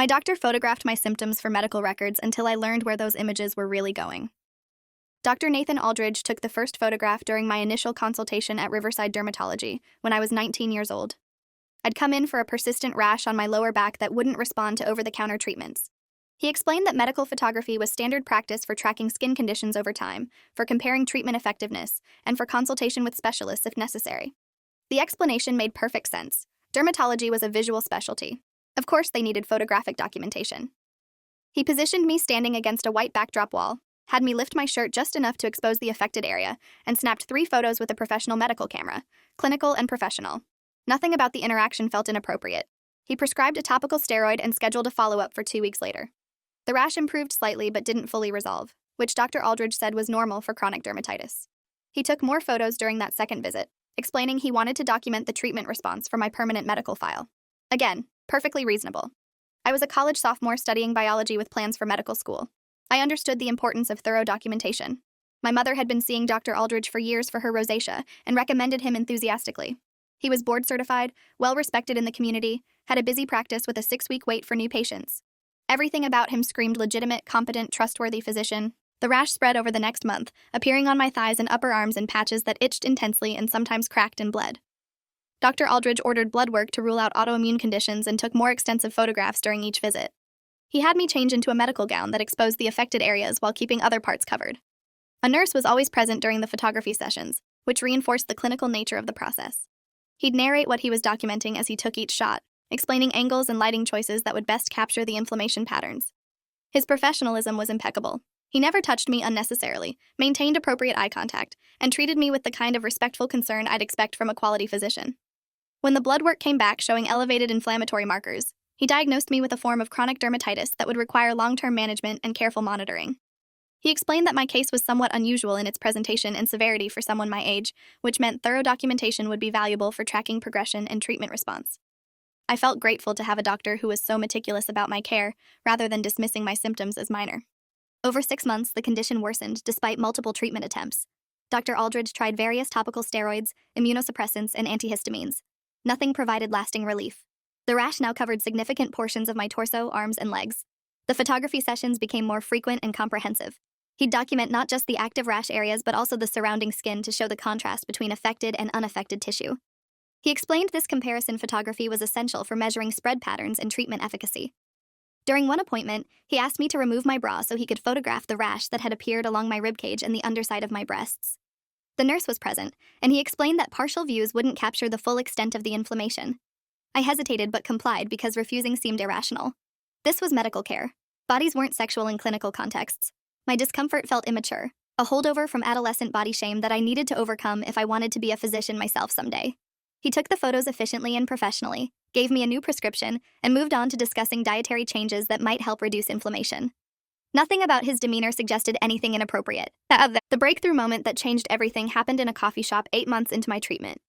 My doctor photographed my symptoms for medical records until I learned where those images were really going. Dr. Nathan Aldridge took the first photograph during my initial consultation at Riverside Dermatology when I was 19 years old. I'd come in for a persistent rash on my lower back that wouldn't respond to over-the-counter treatments. He explained that medical photography was standard practice for tracking skin conditions over time, for comparing treatment effectiveness, and for consultation with specialists if necessary. The explanation made perfect sense. Dermatology was a visual specialty. Of course, they needed photographic documentation. He positioned me standing against a white backdrop wall, had me lift my shirt just enough to expose the affected area, and snapped 3 photos with a professional medical camera, clinical and professional. Nothing about the interaction felt inappropriate. He prescribed a topical steroid and scheduled a follow-up for 2 weeks later. The rash improved slightly but didn't fully resolve, which Dr. Aldridge said was normal for chronic dermatitis. He took more photos during that second visit, explaining he wanted to document the treatment response for my permanent medical file. Again, perfectly reasonable. I was a college sophomore studying biology with plans for medical school. I understood the importance of thorough documentation. My mother had been seeing Dr. Aldridge for years for her rosacea and recommended him enthusiastically. He was board certified, well-respected in the community, had a busy practice with a 6-week wait for new patients. Everything about him screamed legitimate, competent, trustworthy physician. The rash spread over the next month, appearing on my thighs and upper arms in patches that itched intensely and sometimes cracked and bled. Dr. Aldridge ordered blood work to rule out autoimmune conditions and took more extensive photographs during each visit. He had me change into a medical gown that exposed the affected areas while keeping other parts covered. A nurse was always present during the photography sessions, which reinforced the clinical nature of the process. He'd narrate what he was documenting as he took each shot, explaining angles and lighting choices that would best capture the inflammation patterns. His professionalism was impeccable. He never touched me unnecessarily, maintained appropriate eye contact, and treated me with the kind of respectful concern I'd expect from a quality physician. When the blood work came back showing elevated inflammatory markers, he diagnosed me with a form of chronic dermatitis that would require long-term management and careful monitoring. He explained that my case was somewhat unusual in its presentation and severity for someone my age, which meant thorough documentation would be valuable for tracking progression and treatment response. I felt grateful to have a doctor who was so meticulous about my care, rather than dismissing my symptoms as minor. Over 6 months, the condition worsened despite multiple treatment attempts. Dr. Aldridge tried various topical steroids, immunosuppressants, and antihistamines. Nothing provided lasting relief. The rash now covered significant portions of my torso, arms, and legs. The photography sessions became more frequent and comprehensive. He'd document not just the active rash areas but also the surrounding skin to show the contrast between affected and unaffected tissue. He explained this comparison photography was essential for measuring spread patterns and treatment efficacy. During one appointment, he asked me to remove my bra so he could photograph the rash that had appeared along my ribcage and the underside of my breasts. The nurse was present, and he explained that partial views wouldn't capture the full extent of the inflammation. I hesitated but complied because refusing seemed irrational. This was medical care. Bodies weren't sexual in clinical contexts. My discomfort felt immature, a holdover from adolescent body shame that I needed to overcome if I wanted to be a physician myself someday. He took the photos efficiently and professionally, gave me a new prescription, and moved on to discussing dietary changes that might help reduce inflammation. Nothing about his demeanor suggested anything inappropriate. The breakthrough moment that changed everything happened in a coffee shop 8 months into my treatment.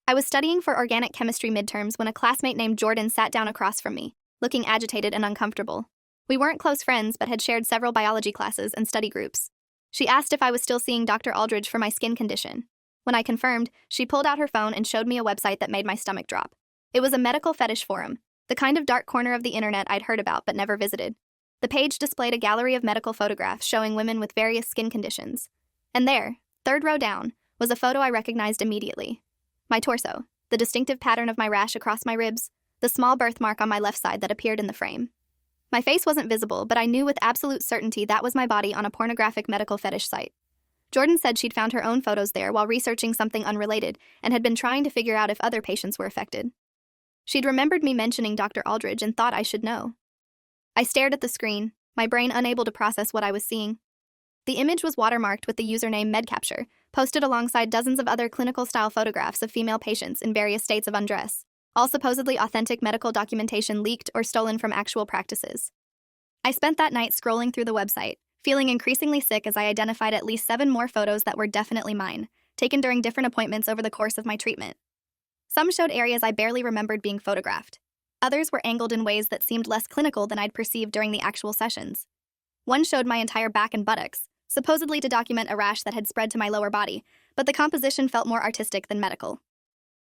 I was studying for organic chemistry midterms when a classmate named Jordan sat down across from me, looking agitated and uncomfortable. We weren't close friends but had shared several biology classes and study groups. She asked if I was still seeing Dr. Aldridge for my skin condition. When I confirmed, she pulled out her phone and showed me a website that made my stomach drop. It was a medical fetish forum, the kind of dark corner of the internet I'd heard about but never visited. The page displayed a gallery of medical photographs showing women with various skin conditions. And there, 3rd row down, was a photo I recognized immediately. My torso, the distinctive pattern of my rash across my ribs, the small birthmark on my left side that appeared in the frame. My face wasn't visible, but I knew with absolute certainty that was my body on a pornographic medical fetish site. Jordan said she'd found her own photos there while researching something unrelated and had been trying to figure out if other patients were affected. She'd remembered me mentioning Dr. Aldridge and thought I should know. I stared at the screen, my brain unable to process what I was seeing. The image was watermarked with the username MedCapture, posted alongside dozens of other clinical-style photographs of female patients in various states of undress, all supposedly authentic medical documentation leaked or stolen from actual practices. I spent that night scrolling through the website, feeling increasingly sick as I identified at least 7 more photos that were definitely mine, taken during different appointments over the course of my treatment. Some showed areas I barely remembered being photographed. Others were angled in ways that seemed less clinical than I'd perceived during the actual sessions. One showed my entire back and buttocks, supposedly to document a rash that had spread to my lower body, but the composition felt more artistic than medical.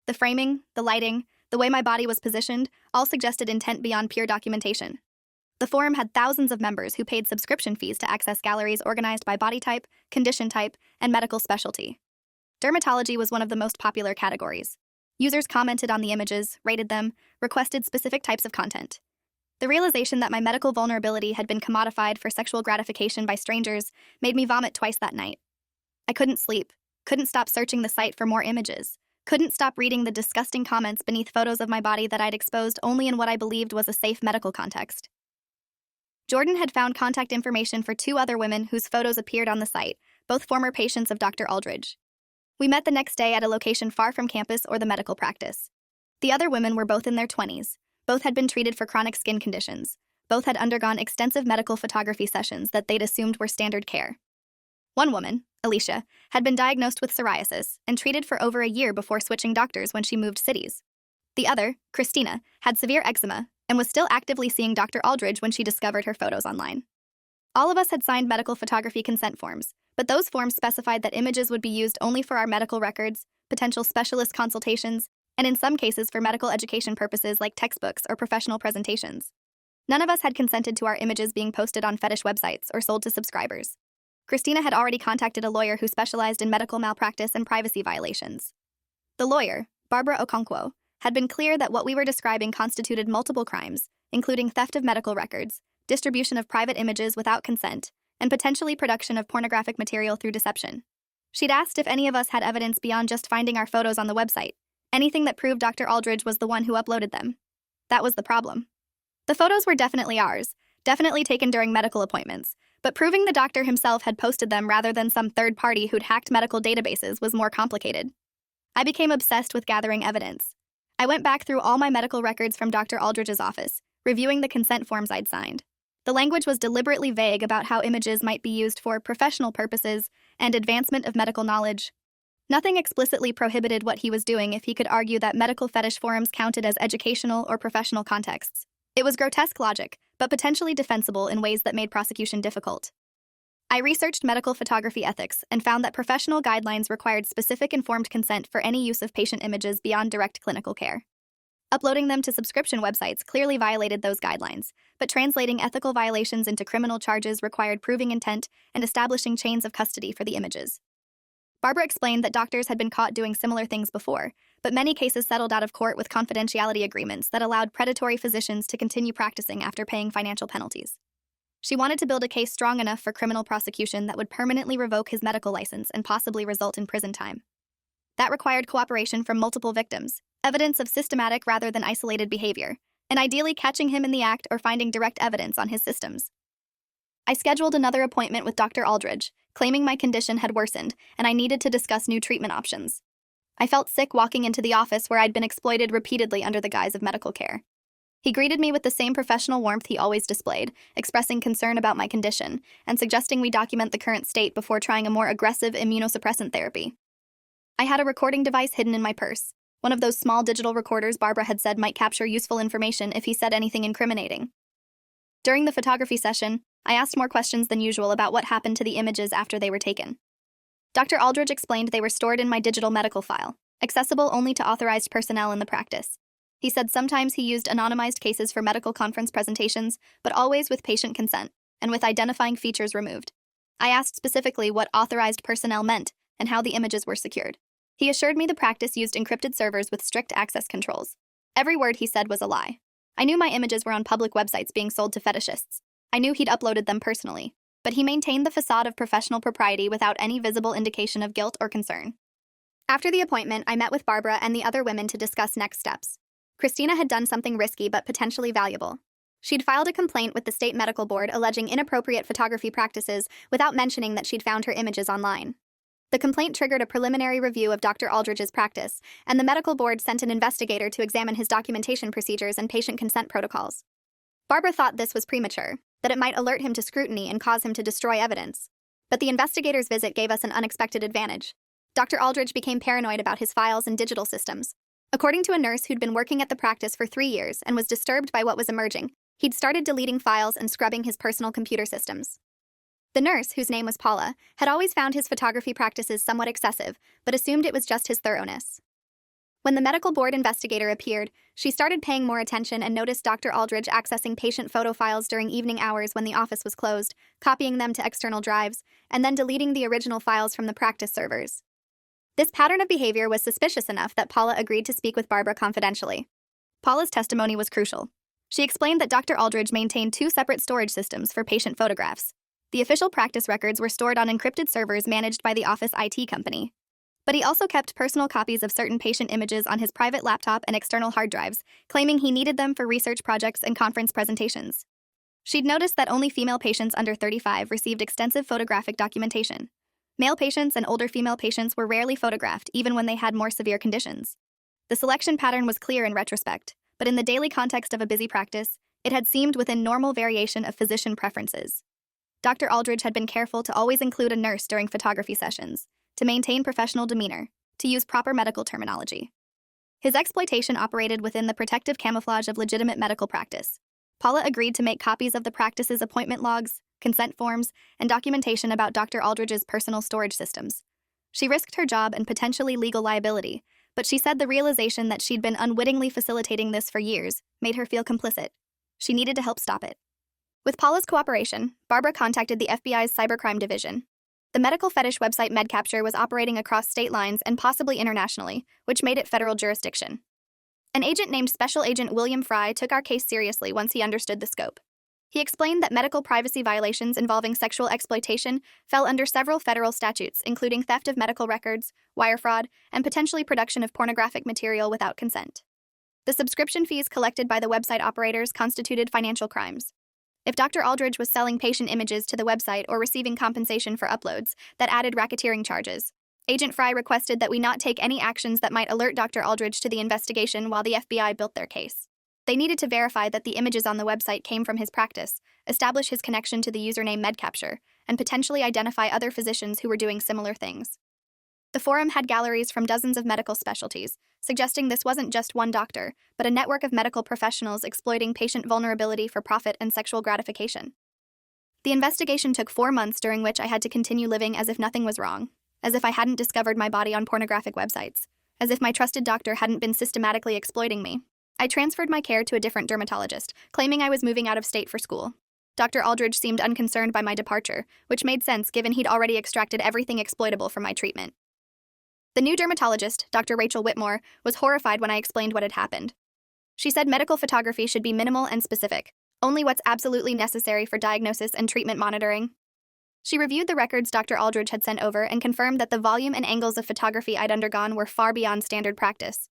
The framing, the lighting, the way my body was positioned, all suggested intent beyond pure documentation. The forum had thousands of members who paid subscription fees to access galleries organized by body type, condition type, and medical specialty. Dermatology was one of the most popular categories. Users commented on the images, rated them, requested specific types of content. The realization that my medical vulnerability had been commodified for sexual gratification by strangers made me vomit twice that night. I couldn't sleep, couldn't stop searching the site for more images, couldn't stop reading the disgusting comments beneath photos of my body that I'd exposed only in what I believed was a safe medical context. Jordan had found contact information for 2 other women whose photos appeared on the site, both former patients of Dr. Aldridge. We met the next day at a location far from campus or the medical practice. The other women were both in their 20s. Both had been treated for chronic skin conditions. Both had undergone extensive medical photography sessions that they'd assumed were standard care. One woman, Alicia, had been diagnosed with psoriasis and treated for over a year before switching doctors when she moved cities. The other, Christina, had severe eczema and was still actively seeing Dr. Aldridge when she discovered her photos online. All of us had signed medical photography consent forms, but those forms specified that images would be used only for our medical records, potential specialist consultations, and in some cases for medical education purposes like textbooks or professional presentations. None of us had consented to our images being posted on fetish websites or sold to subscribers. Christina had already contacted a lawyer who specialized in medical malpractice and privacy violations. The lawyer, Barbara Okonkwo, had been clear that what we were describing constituted multiple crimes, including theft of medical records, distribution of private images without consent, and potentially production of pornographic material through deception. She'd asked if any of us had evidence beyond just finding our photos on the website, anything that proved Dr. Aldridge was the one who uploaded them. That was the problem. The photos were definitely ours, definitely taken during medical appointments, but proving the doctor himself had posted them rather than some third party who'd hacked medical databases was more complicated. I became obsessed with gathering evidence. I went back through all my medical records from Dr. Aldridge's office, reviewing the consent forms I'd signed. The language was deliberately vague about how images might be used for professional purposes and advancement of medical knowledge. Nothing explicitly prohibited what he was doing if he could argue that medical fetish forums counted as educational or professional contexts. It was grotesque logic, but potentially defensible in ways that made prosecution difficult. I researched medical photography ethics and found that professional guidelines required specific informed consent for any use of patient images beyond direct clinical care. Uploading them to subscription websites clearly violated those guidelines, but translating ethical violations into criminal charges required proving intent and establishing chains of custody for the images. Barbara explained that doctors had been caught doing similar things before, but many cases settled out of court with confidentiality agreements that allowed predatory physicians to continue practicing after paying financial penalties. She wanted to build a case strong enough for criminal prosecution that would permanently revoke his medical license and possibly result in prison time. That required cooperation from multiple victims, evidence of systematic rather than isolated behavior, and ideally catching him in the act or finding direct evidence on his systems. I scheduled another appointment with Dr. Aldridge, claiming my condition had worsened and I needed to discuss new treatment options. I felt sick walking into the office where I'd been exploited repeatedly under the guise of medical care. He greeted me with the same professional warmth he always displayed, expressing concern about my condition and suggesting we document the current state before trying a more aggressive immunosuppressant therapy. I had a recording device hidden in my purse, one of those small digital recorders Barbara had said might capture useful information if he said anything incriminating. During the photography session, I asked more questions than usual about what happened to the images after they were taken. Dr. Aldridge explained they were stored in my digital medical file, accessible only to authorized personnel in the practice. He said sometimes he used anonymized cases for medical conference presentations, but always with patient consent, and with identifying features removed. I asked specifically what authorized personnel meant and how the images were secured. He assured me the practice used encrypted servers with strict access controls. Every word he said was a lie. I knew my images were on public websites being sold to fetishists. I knew he'd uploaded them personally, but he maintained the facade of professional propriety without any visible indication of guilt or concern. After the appointment, I met with Barbara and the other women to discuss next steps. Christina had done something risky but potentially valuable. She'd filed a complaint with the state medical board alleging inappropriate photography practices without mentioning that she'd found her images online. The complaint triggered a preliminary review of Dr. Aldridge's practice, and the medical board sent an investigator to examine his documentation procedures and patient consent protocols. Barbara thought this was premature, that it might alert him to scrutiny and cause him to destroy evidence. But the investigator's visit gave us an unexpected advantage. Dr. Aldridge became paranoid about his files and digital systems. According to a nurse who'd been working at the practice for 3 years and was disturbed by what was emerging, he'd started deleting files and scrubbing his personal computer systems. The nurse, whose name was Paula, had always found his photography practices somewhat excessive, but assumed it was just his thoroughness. When the medical board investigator appeared, she started paying more attention and noticed Dr. Aldridge accessing patient photo files during evening hours when the office was closed, copying them to external drives, and then deleting the original files from the practice servers. This pattern of behavior was suspicious enough that Paula agreed to speak with Barbara confidentially. Paula's testimony was crucial. She explained that Dr. Aldridge maintained two separate storage systems for patient photographs. The official practice records were stored on encrypted servers managed by the office IT company. But he also kept personal copies of certain patient images on his private laptop and external hard drives, claiming he needed them for research projects and conference presentations. She'd noticed that only female patients under 35 received extensive photographic documentation. Male patients and older female patients were rarely photographed, even when they had more severe conditions. The selection pattern was clear in retrospect, but in the daily context of a busy practice, it had seemed within normal variation of physician preferences. Dr. Aldridge had been careful to always include a nurse during photography sessions, to maintain professional demeanor, to use proper medical terminology. His exploitation operated within the protective camouflage of legitimate medical practice. Paula agreed to make copies of the practice's appointment logs, consent forms, and documentation about Dr. Aldridge's personal storage systems. She risked her job and potentially legal liability, but she said the realization that she'd been unwittingly facilitating this for years made her feel complicit. She needed to help stop it. With Paula's cooperation, Barbara contacted the FBI's cybercrime division. The medical fetish website MedCapture was operating across state lines and possibly internationally, which made it federal jurisdiction. An agent named Special Agent William Fry took our case seriously once he understood the scope. He explained that medical privacy violations involving sexual exploitation fell under several federal statutes, including theft of medical records, wire fraud, and potentially production of pornographic material without consent. The subscription fees collected by the website operators constituted financial crimes. If Dr. Aldridge was selling patient images to the website or receiving compensation for uploads, that added racketeering charges. Agent Fry requested that we not take any actions that might alert Dr. Aldridge to the investigation while the FBI built their case. They needed to verify that the images on the website came from his practice, establish his connection to the username MedCapture, and potentially identify other physicians who were doing similar things. The forum had galleries from dozens of medical specialties, suggesting this wasn't just one doctor, but a network of medical professionals exploiting patient vulnerability for profit and sexual gratification. The investigation took 4 months, during which I had to continue living as if nothing was wrong, as if I hadn't discovered my body on pornographic websites, as if my trusted doctor hadn't been systematically exploiting me. I transferred my care to a different dermatologist, claiming I was moving out of state for school. Dr. Aldridge seemed unconcerned by my departure, which made sense given he'd already extracted everything exploitable from my treatment. The new dermatologist, Dr. Rachel Whitmore, was horrified when I explained what had happened. She said medical photography should be minimal and specific, only what's absolutely necessary for diagnosis and treatment monitoring. She reviewed the records Dr. Aldridge had sent over and confirmed that the volume and angles of photography I'd undergone were far beyond standard practice.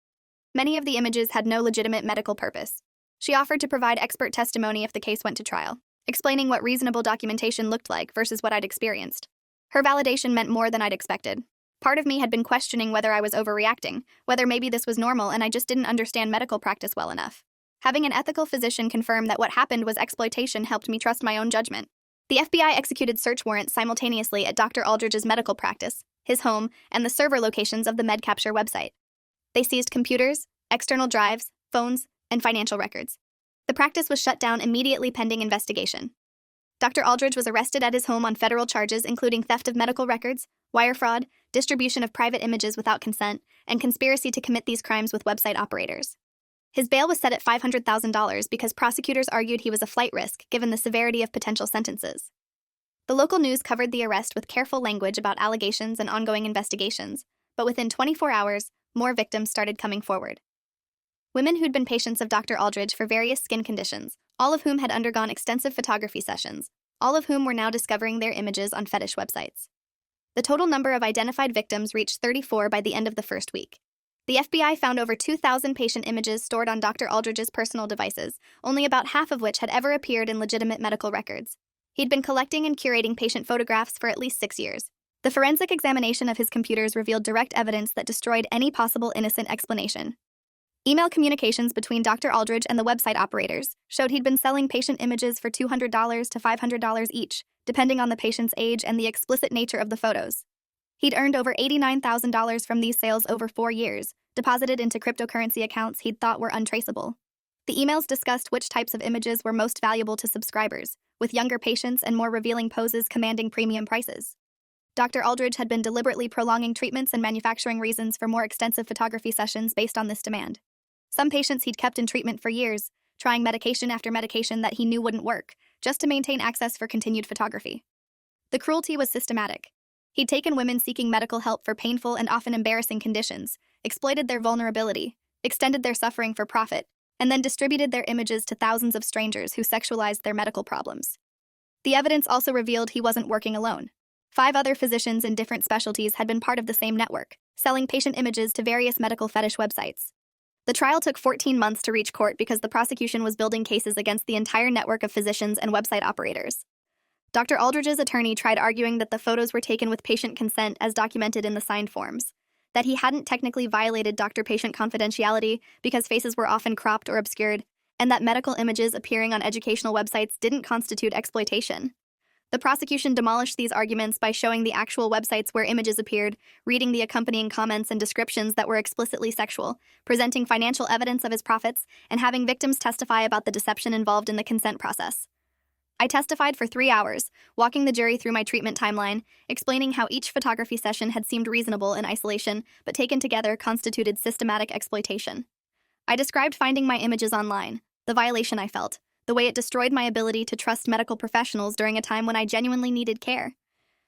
Many of the images had no legitimate medical purpose. She offered to provide expert testimony if the case went to trial, explaining what reasonable documentation looked like versus what I'd experienced. Her validation meant more than I'd expected. Part of me had been questioning whether I was overreacting, whether maybe this was normal and I just didn't understand medical practice well enough. Having an ethical physician confirm that what happened was exploitation helped me trust my own judgment. The FBI executed search warrants simultaneously at Dr. Aldridge's medical practice, his home, and the server locations of the MedCapture website. They seized computers, external drives, phones, and financial records. The practice was shut down immediately pending investigation. Dr. Aldridge was arrested at his home on federal charges including theft of medical records, wire fraud, distribution of private images without consent, and conspiracy to commit these crimes with website operators. His bail was set at $500,000 because prosecutors argued he was a flight risk given the severity of potential sentences. The local news covered the arrest with careful language about allegations and ongoing investigations, but within 24 hours, more victims started coming forward. Women who'd been patients of Dr. Aldridge for various skin conditions, all of whom had undergone extensive photography sessions, all of whom were now discovering their images on fetish websites. The total number of identified victims reached 34 by the end of the first week. The FBI found over 2,000 patient images stored on Dr. Aldridge's personal devices, only about half of which had ever appeared in legitimate medical records. He'd been collecting and curating patient photographs for at least 6 years. The forensic examination of his computers revealed direct evidence that destroyed any possible innocent explanation. Email communications between Dr. Aldridge and the website operators showed he'd been selling patient images for $200 to $500 each, depending on the patient's age and the explicit nature of the photos. He'd earned over $89,000 from these sales over 4 years, deposited into cryptocurrency accounts he'd thought were untraceable. The emails discussed which types of images were most valuable to subscribers, with younger patients and more revealing poses commanding premium prices. Dr. Aldridge had been deliberately prolonging treatments and manufacturing reasons for more extensive photography sessions based on this demand. Some patients he'd kept in treatment for years, trying medication after medication that he knew wouldn't work, just to maintain access for continued photography. The cruelty was systematic. He'd taken women seeking medical help for painful and often embarrassing conditions, exploited their vulnerability, extended their suffering for profit, and then distributed their images to thousands of strangers who sexualized their medical problems. The evidence also revealed he wasn't working alone. 5 other physicians in different specialties had been part of the same network, selling patient images to various medical fetish websites. The trial took 14 months to reach court because the prosecution was building cases against the entire network of physicians and website operators. Dr. Aldridge's attorney tried arguing that the photos were taken with patient consent as documented in the signed forms, that he hadn't technically violated doctor-patient confidentiality because faces were often cropped or obscured, and that medical images appearing on educational websites didn't constitute exploitation. The prosecution demolished these arguments by showing the actual websites where images appeared, reading the accompanying comments and descriptions that were explicitly sexual, presenting financial evidence of his profits, and having victims testify about the deception involved in the consent process. I testified for 3 hours, walking the jury through my treatment timeline, explaining how each photography session had seemed reasonable in isolation, but taken together constituted systematic exploitation. I described finding my images online, the violation I felt, the way it destroyed my ability to trust medical professionals during a time when I genuinely needed care.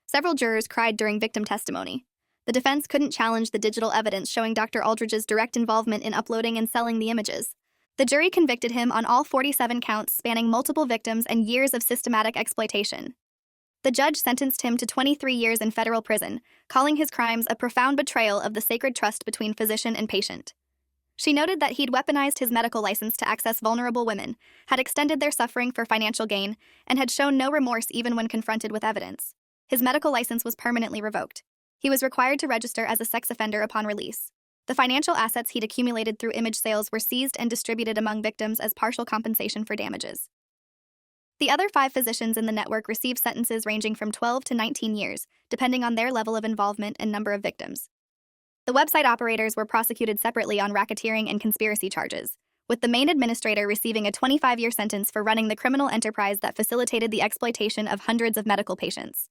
Several jurors cried during victim testimony. The defense couldn't challenge the digital evidence showing Dr. Aldridge's direct involvement in uploading and selling the images. The jury convicted him on all 47 counts spanning multiple victims and years of systematic exploitation. The judge sentenced him to 23 years in federal prison, calling his crimes a profound betrayal of the sacred trust between physician and patient. She noted that he'd weaponized his medical license to access vulnerable women, had extended their suffering for financial gain, and had shown no remorse even when confronted with evidence. His medical license was permanently revoked. He was required to register as a sex offender upon release. The financial assets he'd accumulated through image sales were seized and distributed among victims as partial compensation for damages. The other 5 physicians in the network received sentences ranging from 12 to 19 years, depending on their level of involvement and number of victims. The website operators were prosecuted separately on racketeering and conspiracy charges, with the main administrator receiving a 25-year sentence for running the criminal enterprise that facilitated the exploitation of hundreds of medical patients.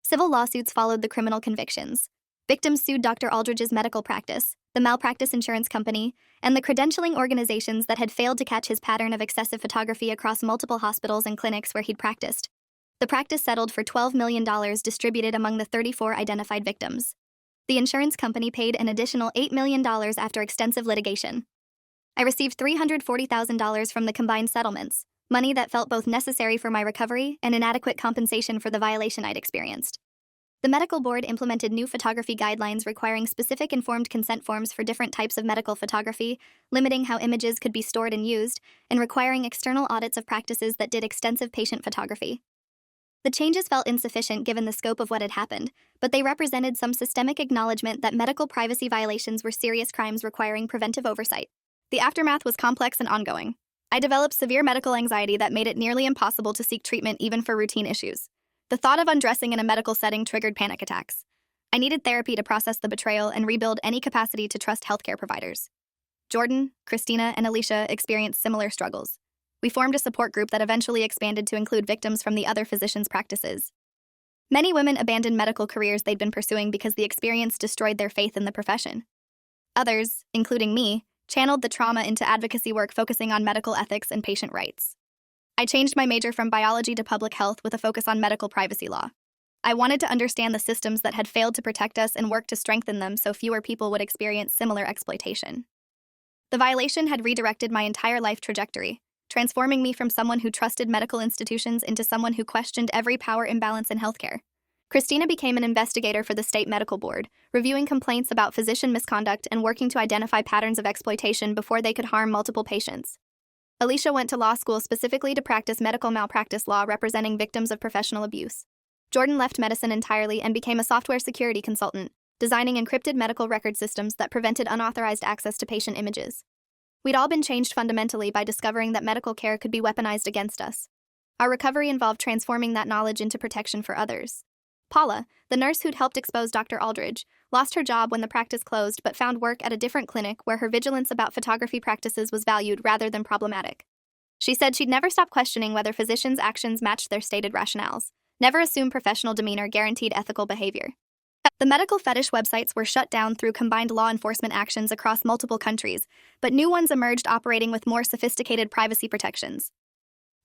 Civil lawsuits followed the criminal convictions. Victims sued Dr. Aldridge's medical practice, the malpractice insurance company, and the credentialing organizations that had failed to catch his pattern of excessive photography across multiple hospitals and clinics where he'd practiced. The practice settled for $12 million distributed among the 34 identified victims. The insurance company paid an additional $8 million after extensive litigation. I received $340,000 from the combined settlements, money that felt both necessary for my recovery and inadequate compensation for the violation I'd experienced. The medical board implemented new photography guidelines requiring specific informed consent forms for different types of medical photography, limiting how images could be stored and used, and requiring external audits of practices that did extensive patient photography. The changes felt insufficient given the scope of what had happened, but they represented some systemic acknowledgement that medical privacy violations were serious crimes requiring preventive oversight. The aftermath was complex and ongoing. I developed severe medical anxiety that made it nearly impossible to seek treatment even for routine issues. The thought of undressing in a medical setting triggered panic attacks. I needed therapy to process the betrayal and rebuild any capacity to trust healthcare providers. Jordan, Christina, and Alicia experienced similar struggles. We formed a support group that eventually expanded to include victims from the other physicians' practices. Many women abandoned medical careers they'd been pursuing because the experience destroyed their faith in the profession. Others, including me, channeled the trauma into advocacy work focusing on medical ethics and patient rights. I changed my major from biology to public health with a focus on medical privacy law. I wanted to understand the systems that had failed to protect us and work to strengthen them so fewer people would experience similar exploitation. The violation had redirected my entire life trajectory, transforming me from someone who trusted medical institutions into someone who questioned every power imbalance in healthcare. Christina became an investigator for the state medical board, reviewing complaints about physician misconduct and working to identify patterns of exploitation before they could harm multiple patients. Alicia went to law school specifically to practice medical malpractice law representing victims of professional abuse. Jordan left medicine entirely and became a software security consultant, designing encrypted medical record systems that prevented unauthorized access to patient images. We'd all been changed fundamentally by discovering that medical care could be weaponized against us. Our recovery involved transforming that knowledge into protection for others. Paula, the nurse who'd helped expose Dr. Aldridge, lost her job when the practice closed but found work at a different clinic where her vigilance about photography practices was valued rather than problematic. She said she'd never stop questioning whether physicians' actions matched their stated rationales, never assume professional demeanor guaranteed ethical behavior. The medical fetish websites were shut down through combined law enforcement actions across multiple countries, but new ones emerged operating with more sophisticated privacy protections.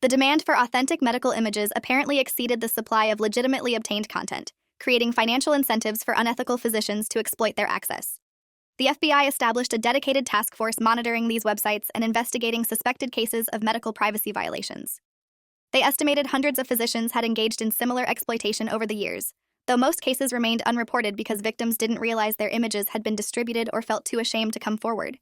The demand for authentic medical images apparently exceeded the supply of legitimately obtained content, creating financial incentives for unethical physicians to exploit their access. The FBI established a dedicated task force monitoring these websites and investigating suspected cases of medical privacy violations. They estimated hundreds of physicians had engaged in similar exploitation over the years, though most cases remained unreported because victims didn't realize their images had been distributed or felt too ashamed to come forward.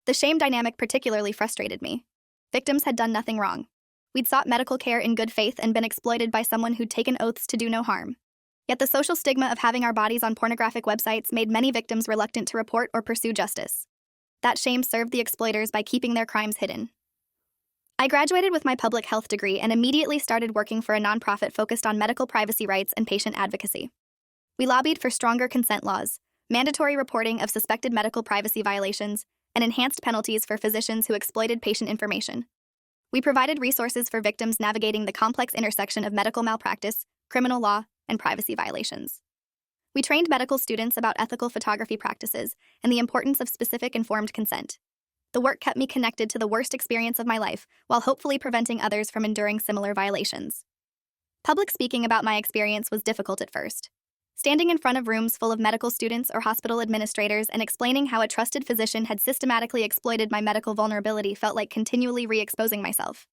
The shame dynamic particularly frustrated me. Victims had done nothing wrong. We'd sought medical care in good faith and been exploited by someone who'd taken oaths to do no harm. Yet the social stigma of having our bodies on pornographic websites made many victims reluctant to report or pursue justice. That shame served the exploiters by keeping their crimes hidden. I graduated with my public health degree and immediately started working for a nonprofit focused on medical privacy rights and patient advocacy. We lobbied for stronger consent laws, mandatory reporting of suspected medical privacy violations, and enhanced penalties for physicians who exploited patient information. We provided resources for victims navigating the complex intersection of medical malpractice, criminal law, and privacy violations. We trained medical students about ethical photography practices and the importance of specific informed consent. The work kept me connected to the worst experience of my life, while hopefully preventing others from enduring similar violations. Public speaking about my experience was difficult at first. Standing in front of rooms full of medical students or hospital administrators and explaining how a trusted physician had systematically exploited my medical vulnerability felt like continually re-exposing myself.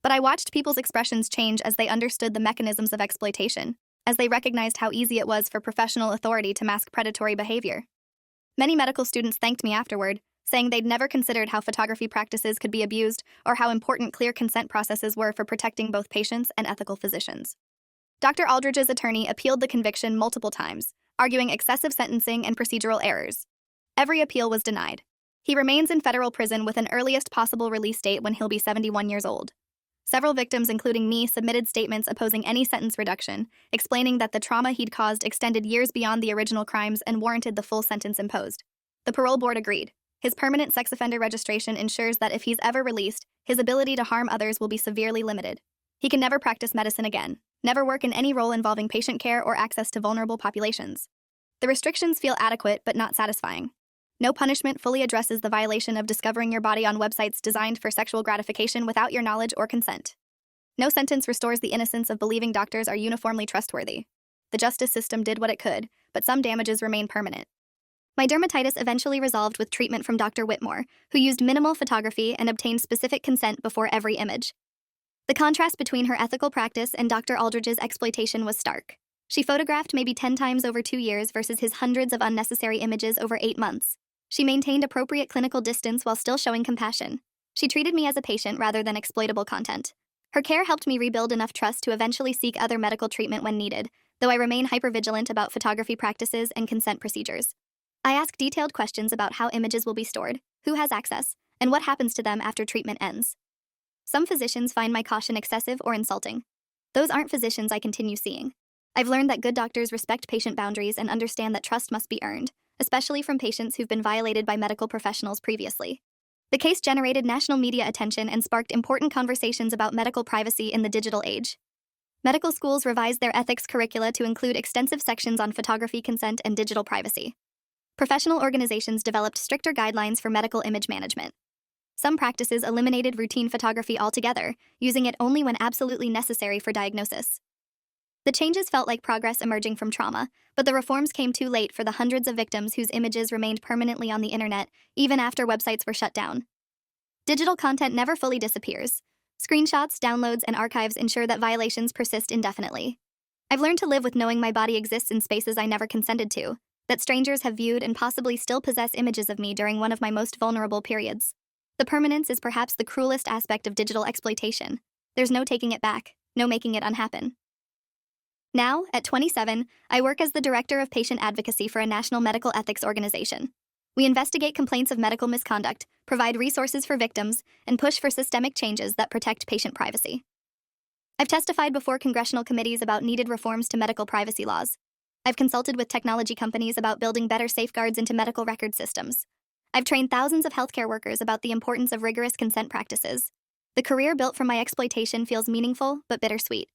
But I watched people's expressions change as they understood the mechanisms of exploitation, as they recognized how easy it was for professional authority to mask predatory behavior. Many medical students thanked me afterward, saying they'd never considered how photography practices could be abused or how important clear consent processes were for protecting both patients and ethical physicians. Dr. Aldridge's attorney appealed the conviction multiple times, arguing excessive sentencing and procedural errors. Every appeal was denied. He remains in federal prison with an earliest possible release date when he'll be 71 years old. Several victims, including me, submitted statements opposing any sentence reduction, explaining that the trauma he'd caused extended years beyond the original crimes and warranted the full sentence imposed. The parole board agreed. His permanent sex offender registration ensures that if he's ever released, his ability to harm others will be severely limited. He can never practice medicine again, never work in any role involving patient care or access to vulnerable populations. The restrictions feel adequate but not satisfying. No punishment fully addresses the violation of discovering your body on websites designed for sexual gratification without your knowledge or consent. No sentence restores the innocence of believing doctors are uniformly trustworthy. The justice system did what it could, but some damages remain permanent. My dermatitis eventually resolved with treatment from Dr. Whitmore, who used minimal photography and obtained specific consent before every image. The contrast between her ethical practice and Dr. Aldridge's exploitation was stark. She photographed maybe 10 times over 2 years versus his hundreds of unnecessary images over 8 months. She maintained appropriate clinical distance while still showing compassion. She treated me as a patient rather than exploitable content. Her care helped me rebuild enough trust to eventually seek other medical treatment when needed, though I remain hypervigilant about photography practices and consent procedures. I ask detailed questions about how images will be stored, who has access, and what happens to them after treatment ends. Some physicians find my caution excessive or insulting. Those aren't physicians I continue seeing. I've learned that good doctors respect patient boundaries and understand that trust must be earned, especially from patients who've been violated by medical professionals previously. The case generated national media attention and sparked important conversations about medical privacy in the digital age. Medical schools revised their ethics curricula to include extensive sections on photography consent and digital privacy. Professional organizations developed stricter guidelines for medical image management. Some practices eliminated routine photography altogether, using it only when absolutely necessary for diagnosis. The changes felt like progress emerging from trauma, but the reforms came too late for the hundreds of victims whose images remained permanently on the internet, even after websites were shut down. Digital content never fully disappears. Screenshots, downloads, and archives ensure that violations persist indefinitely. I've learned to live with knowing my body exists in spaces I never consented to, that strangers have viewed and possibly still possess images of me during one of my most vulnerable periods. The permanence is perhaps the cruelest aspect of digital exploitation. There's no taking it back, no making it unhappen. Now, at 27, I work as the Director of Patient Advocacy for a national medical ethics organization. We investigate complaints of medical misconduct, provide resources for victims, and push for systemic changes that protect patient privacy. I've testified before congressional committees about needed reforms to medical privacy laws. I've consulted with technology companies about building better safeguards into medical record systems. I've trained thousands of healthcare workers about the importance of rigorous consent practices. The career built from my exploitation feels meaningful but bittersweet.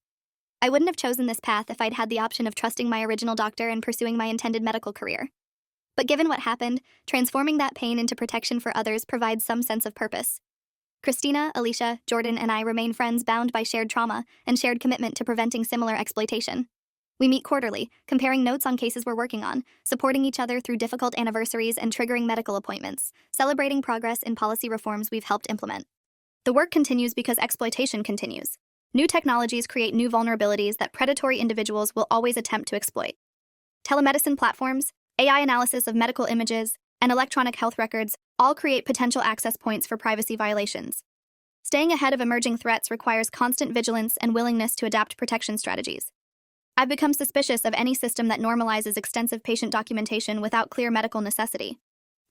I wouldn't have chosen this path if I'd had the option of trusting my original doctor and pursuing my intended medical career. But given what happened, transforming that pain into protection for others provides some sense of purpose. Christina, Alicia, Jordan, and I remain friends bound by shared trauma and shared commitment to preventing similar exploitation. We meet quarterly, comparing notes on cases we're working on, supporting each other through difficult anniversaries and triggering medical appointments, celebrating progress in policy reforms we've helped implement. The work continues because exploitation continues. New technologies create new vulnerabilities that predatory individuals will always attempt to exploit. Telemedicine platforms, AI analysis of medical images, and electronic health records all create potential access points for privacy violations. Staying ahead of emerging threats requires constant vigilance and willingness to adapt protection strategies. I've become suspicious of any system that normalizes extensive patient documentation without clear medical necessity.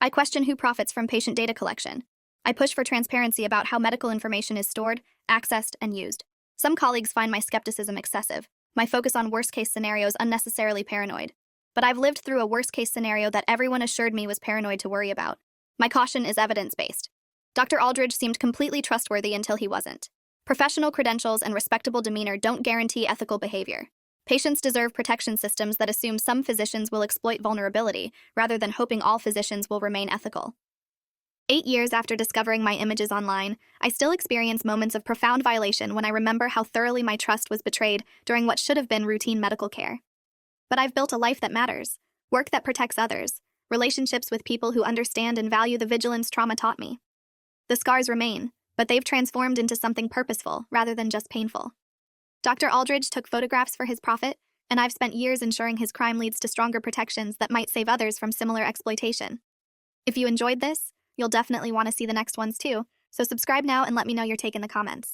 I question who profits from patient data collection. I push for transparency about how medical information is stored, accessed, and used. Some colleagues find my skepticism excessive, my focus on worst-case scenarios unnecessarily paranoid. But I've lived through a worst-case scenario that everyone assured me was paranoid to worry about. My caution is evidence-based. Dr. Aldridge seemed completely trustworthy until he wasn't. Professional credentials and respectable demeanor don't guarantee ethical behavior. Patients deserve protection systems that assume some physicians will exploit vulnerability, rather than hoping all physicians will remain ethical. 8 years after discovering my images online, I still experience moments of profound violation when I remember how thoroughly my trust was betrayed during what should have been routine medical care. But I've built a life that matters, work that protects others, relationships with people who understand and value the vigilance trauma taught me. The scars remain, but they've transformed into something purposeful rather than just painful. Dr. Aldridge took photographs for his profit, and I've spent years ensuring his crime leads to stronger protections that might save others from similar exploitation. If you enjoyed this, you'll definitely want to see the next ones too, so subscribe now and let me know your take in the comments.